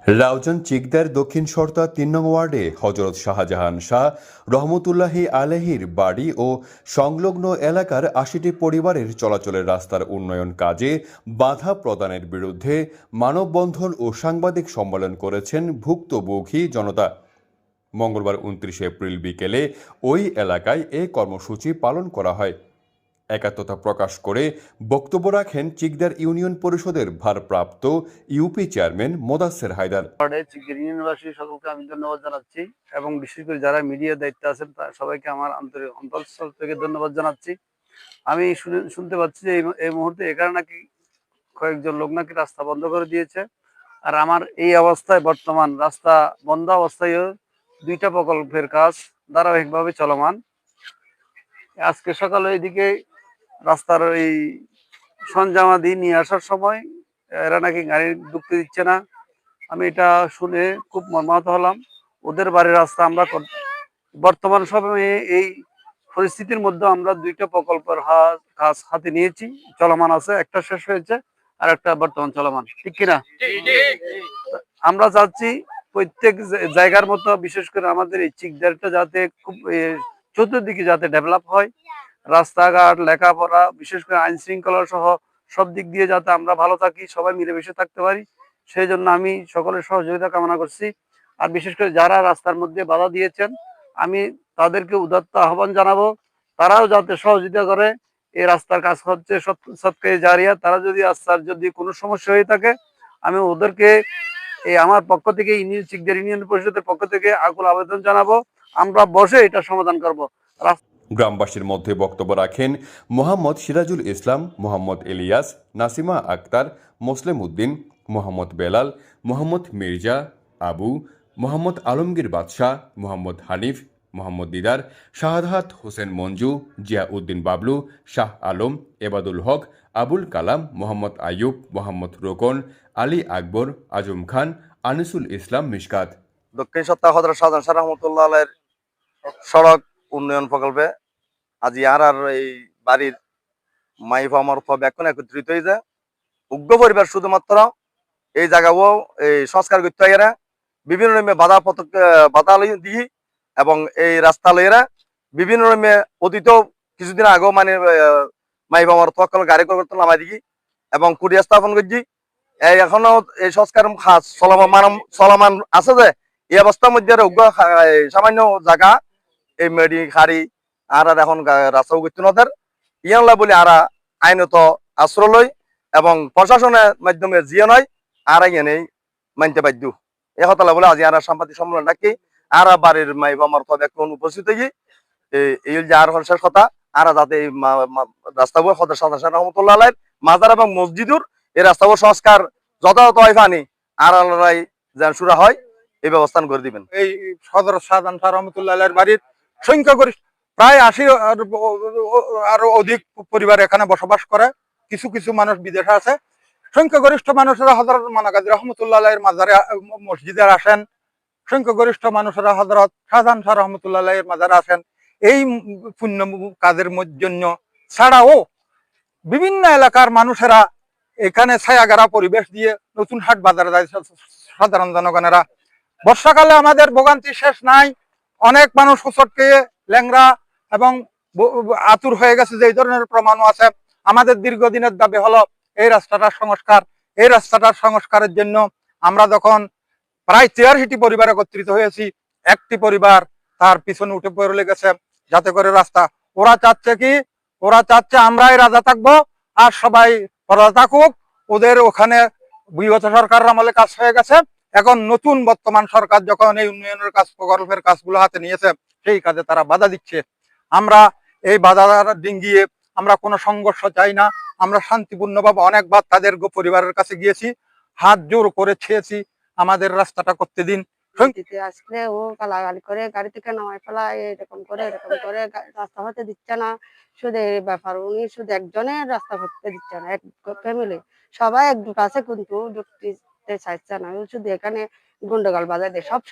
রাউজান চিকদার দক্ষিণ সরতা ৩ নং ওয়ার্ডে হজরত শাহজাহান শাহ রহমতুল্লাহি আলাইহির বাড়ি ও সংলগ্ন এলাকার ৮০টি পরিবারের চলাচলের রাস্তার উন্নয়ন কাজে বাধা প্রদানের বিরুদ্ধে মানববন্ধন ও সাংবাদিক সম্মেলন করেছেন ভুক্তভোগী জনতা। মঙ্গলবার ২৯ এপ্রিল বিকেলে ওই এলাকায় এ কর্মসূচি পালন করা হয়। একাত্মতা প্রকাশ করে বক্তব্য রাখেন চিকদার ইউনিয়ন পরিষদের ভারপ্রাপ্ত ইউপি চেয়ারম্যান মোদাচ্ছের হায়দার। চিকদার ইউনিয়নবাসী সকলকে আমি ধন্যবাদ জানাচ্ছি এবং বিশেষ করে যারা মিডিয়া দায়িত্বে আছেন সবাইকে আমার আন্তরিক অন্তঃস্থল থেকে ধন্যবাদ জানাচ্ছি। আমি শুনতে পাচ্ছি যে এই মুহূর্তে এখানে নাকি কয়েকজন লোক নাকি রাস্তা বন্ধ করে দিয়েছে। আর আমার এই অবস্থায় বর্তমান রাস্তা বন্ধ অবস্থায় দুইটা প্রকল্পের কাজ ধারাবাহিকভাবে চলমান। আজকে সকালে এদিকে রাস্তার এই সরঞ্জামাদি নিয়ে আসার সময় এরা নাকি গাড়ি ঢুকতে দিচ্ছে না। আমি এটা শুনে খুব মর্মাহত হলাম। ওদের বাড়ির রাস্তা আমরা বর্তমান সময়ে এই পরিস্থিতির মধ্যে আমরা দুইটা প্রকল্পের কাজ হাতে নিয়েছি, চলমান আছে। একটা শেষ হয়েছে আর একটা বর্তমান চলমান, ঠিক কিনা? আমরা চাচ্ছি প্রত্যেক জায়গার মতো বিশেষ করে আমাদের এই চিকদারটা যাতে খুব চতুর্দিকে যাতে ডেভেলপ হয়, রাস্তাঘাট, লেখাপড়া, বিশেষ করে আইন শৃঙ্খলা সহ সব দিক দিয়ে যাতে আমরা ভালো থাকি, সবাই মিলেমিশে থাকতে পারি, সেই জন্য আমি সকলের সহযোগিতা কামনা করছি। আর বিশেষ করে যারা রাস্তার মধ্যে বাধা দিয়েছেন, আমি তাদেরকে উদাত্ত আহ্বান জানাবো, তারাও যাতে সহযোগিতা করে। এই রাস্তার কাজ হচ্ছে সৎকায়ে জারিয়া। তারা যদি রাস্তার যদি কোনো সমস্যা হয়ে থাকে, আমি ওদেরকে আমার পক্ষ থেকে চিকদার ইউনিয়ন পরিষদের পক্ষ থেকে আকুল আবেদন জানাবো। আমরা বসে এটা সমাধান করবো। গ্রামবাসীর মধ্যে বক্তব্য রাখেন মোহাম্মদ সিরাজুল ইসলাম, মোহাম্মদ ইলিয়াস, নাসিমা আক্তার, মোসলেম উদ্দিন, মোহাম্মদ বেলাল, মোহাম্মদ মির্জা, আবু, মোহাম্মদ আলমগীর বাদশাহ, মোহাম্মদ হানিফ, মোহাম্মদ দিদার, শাহাদাত হোসেন মঞ্জু, জিয়া উদ্দিন বাবলু, শাহ আলম, এবাদুল হক, আবুল কালাম, মোহাম্মদ আইয়ুব, মোহাম্মদ রোকন, আলী আকবর, আজম খান, আনিসুল ইসলাম মিশকাত। দক্ষিণ সত্তা হযরত শাহজাহান শাহ রহমতুল্লাহ আলাইহির সড়ক উন্নয়ন প্রকল্পে আজ আর এই বাড়ির মাইফ আমার এখন একত্রিত হয়ে যায় উগ্র পরিবার শুধুমাত্র এই জায়গাও এই সংস্কার করতে হয়। এরা বিভিন্ন রকমের বাধা দিয়ে এবং এই রাস্তা লইয়েরা বিভিন্ন রকমের অতীত কিছুদিন আগেও মানে মাইফ আমার তখন গাড়ি করতে নামাই দিই এবং কুড়িয়া স্থাপন করছি। এই এখনো এই সংস্কার খাস চলমান আছে যে এই অবস্থার মধ্যে উগ্র সামান্য জায়গা এই মেডি খাড়ি আর এখন রাস্তাও করতে নদের ইয়ানলা বলে আর আইনত আশ্রয় এবং প্রশাসনের মাধ্যমে জিয়ে নয় আর এনেই মানতে বাধ্য। এ হতলা বলে আজ আর সাংবাদিক সম্মেলন ডাকি আর বাড়ির মাই আমার এখন উপস্থিত হয়ে এই যে আর শেষ কথা আর যাতে এই রাস্তাগুলো হজরত শাহজাহান রহমতুল্লাহ আলাইহির মাজার এবং মসজিদুর এই রাস্তাগুলো সংস্কার যথাযথ হয় ফানি আর আল্লাহ যেন শুরু হয় এই ব্যবস্থা করে দিবেন। এই হযরত শাহজাহান শাহ রহমতুল্লাহ আলাইহির বাড়ির সংখ্যাগরিষ্ঠ প্রায় ৮০ আরো অধিক পরিবার এখানে বসবাস করে। কিছু কিছু মানুষ বিদেশে আছে। সংখ্যাগরিষ্ঠ মানুষেরা হযরত মানাগাজী রহমতুল্লাহ আলাইহির মাজারে মসজিদে আসেন। সংখ্যাগরিষ্ঠ মানুষেরা হযরত শাহজাহান শাহ রহমতুল্লাহ আলাইহির মাজারে আসেন এই পুণ্য কাজের জন্য। ছাড়াও বিভিন্ন এলাকার মানুষেরা এখানে ছায়াগারা পরিবেশ দিয়ে নতুন হাট বাজারে যায় সাধারণ জনগণেরা। বর্ষাকালে আমাদের ভোগান্তি শেষ নাই। অনেক মানুষ হোঁচটকে ল্যাংড়া এবং আতুর হয়ে গেছে, যে এই ধরনের প্রমাণও আছে। আমাদের দীর্ঘদিনের দাবি হলো এই রাস্তাটার সংস্কার। এই রাস্তাটার সংস্কারের জন্য আমরা যখন প্রায় ৮৩টি পরিবার একত্রিত হয়েছি, একটি পরিবার তার পিছনে উঠে পড়ে লেগেছে যাতে করে রাস্তা, ওরা চাচ্ছে আমরাই রাজা থাকবো আর সবাই রাজা থাকুক। ওদের ওখানে বিগত সরকারের আমলে কাজ হয়ে গেছে। এখন নতুন বর্তমান সরকার যখন এই উন্নয়নের কাজ প্রকল্পের কাজগুলো হাতে নিয়েছে, সেই কাজে তারা বাধা দিচ্ছে। আমরা এই বাধা ডিঙ্গিয়ে আমরা কোনো সংঘর্ষ চাই না। আমরা শান্তিপূর্ণভাবে অনেকবার তাদের পরিবারের কাছে গিয়েছি, হাত জোর করে ছেয়েছি আমাদের রাস্তাটা করতে দিন। আসলে ও গালাগালি করে গাড়ি থেকে নামাই ফেলা, এরকম করে রাস্তা হতে দিচ্ছে না। শুধু এই ব্যাপার, উনি শুধু একজনের রাস্তা করতে দিচ্ছে না, এক ফ্যামিলি সবাই একজোট আছে কিন্তু ঢুকতে চাইছে না। শুধু এখানে গন্ডগোল বাজায় দেয় সব